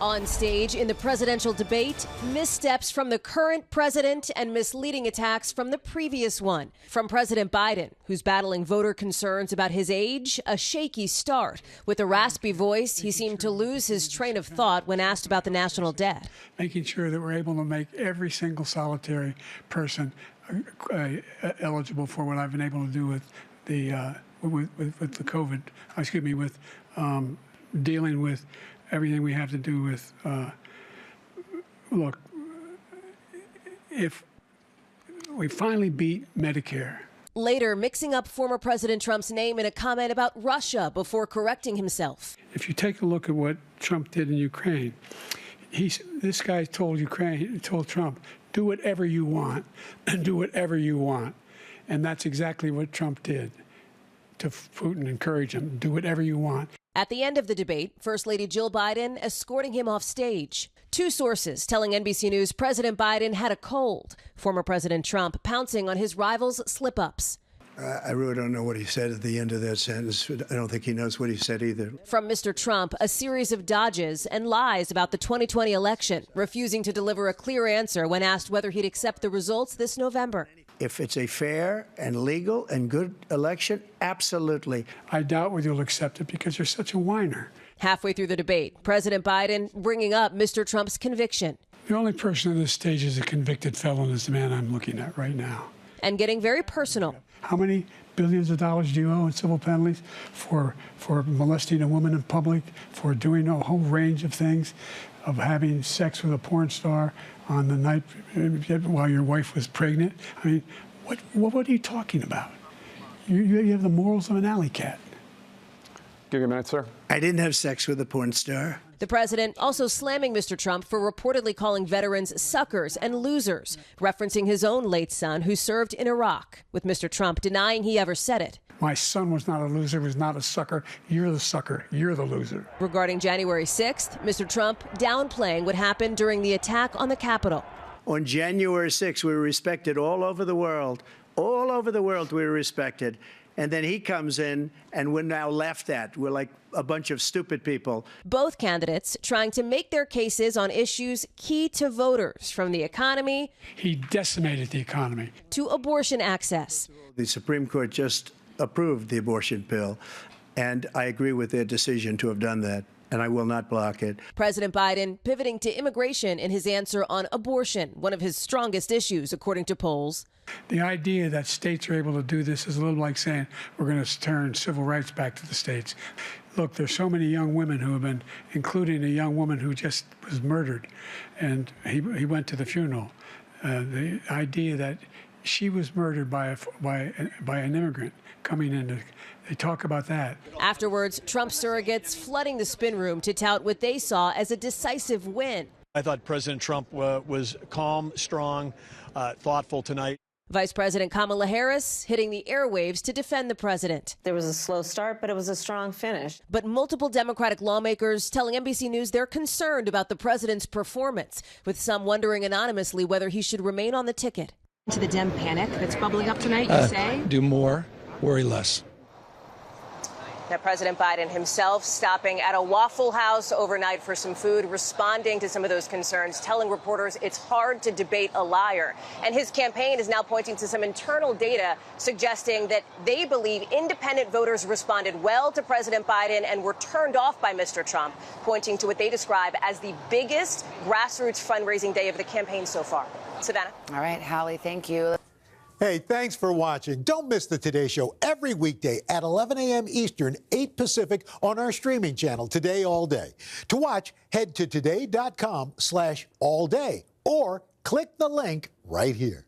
On stage in the presidential debate, missteps from the current president and misleading attacks from the previous one. From President Biden, who's battling voter concerns about his age, a shaky start. With a raspy voice, he seemed to lose his train of thought when asked about the national debt. Making sure that we're able to make every single solitary person eligible for what I've been able to do with the the COVID, with dealing with everything we have to do with, look, if we finally beat Medicare. Later, mixing up former President Trump's name in a comment about Russia before correcting himself. If you take a look at what Trump did in Ukraine, this guy told Trump, do whatever you want, and do whatever you want. And that's exactly what Trump did to Putin, encourage him, do whatever you want. At the end of the debate, First Lady Jill Biden escorting him off stage. Two sources telling NBC News President Biden had a cold. Former President Trump pouncing on his rival's slip-ups. I really don't know what he said at the end of that sentence. I don't think he knows what he said either. From Mr. Trump, a series of dodges and lies about the 2020 election, refusing to deliver a clear answer when asked whether he'd accept the results this November. If it's a fair and legal and good election, absolutely. I doubt whether you'll accept it because you're such a whiner. Halfway through the debate, President Biden bringing up Mr. Trump's conviction. The only person on this stage is a convicted felon is the man I'm looking at right now. And getting very personal. How many billions of dollars do you owe in civil penalties for molesting a woman in public, for doing a whole range of things, of having sex with a porn star on the night while your wife was pregnant? I mean, what are you talking about? You have the morals of an alley cat. Give you a minute, sir. I didn't have sex with a porn star. The president also slamming Mr. Trump for reportedly calling veterans suckers and losers, referencing his own late son who served in Iraq, with Mr. Trump denying he ever said it. My son was not a loser, was not a sucker. You're the sucker. You're the loser. Regarding January 6th, Mr. Trump downplaying what happened during the attack on the Capitol. On January 6th, we were respected all over the world. All over the world, we were respected. And then he comes in, and we're now laughed at. We're like a bunch of stupid people. Both candidates trying to make their cases on issues key to voters, from the economy. He decimated the economy. To abortion access. The Supreme Court just approved the abortion bill, and I agree with their decision to have done that, and I will not block it. President Biden pivoting to immigration in his answer on abortion, one of his strongest issues, according to polls. The idea that states are able to do this is a little like saying we're going to turn civil rights back to the states. Look, there's so many young women who have been, including a young woman who just was murdered, and he went to the funeral. The idea that she was murdered by an immigrant coming in, they talk about that. Afterwards, Trump surrogates flooding the spin room to tout what they saw as a decisive win. I thought President Trump was calm, strong, thoughtful tonight. Vice President Kamala Harris hitting the airwaves to defend the president. There was a slow start, but it was a strong finish. But multiple Democratic lawmakers telling NBC News they're concerned about the president's performance, with some wondering anonymously whether he should remain on the ticket. To the Dem panic that's bubbling up tonight, you say? Do more, worry less. Now, President Biden himself stopping at a Waffle House overnight for some food, responding to some of those concerns, telling reporters it's hard to debate a liar. And his campaign is now pointing to some internal data suggesting that they believe independent voters responded well to President Biden and were turned off by Mr. Trump, pointing to what they describe as the biggest grassroots fundraising day of the campaign so far. Savannah. All right, Hallie, thank you. Hey, thanks for watching. Don't miss the Today Show every weekday at 11 a.m. Eastern, 8 Pacific on our streaming channel, Today All Day. To watch, head to today.com/allday or click the link right here.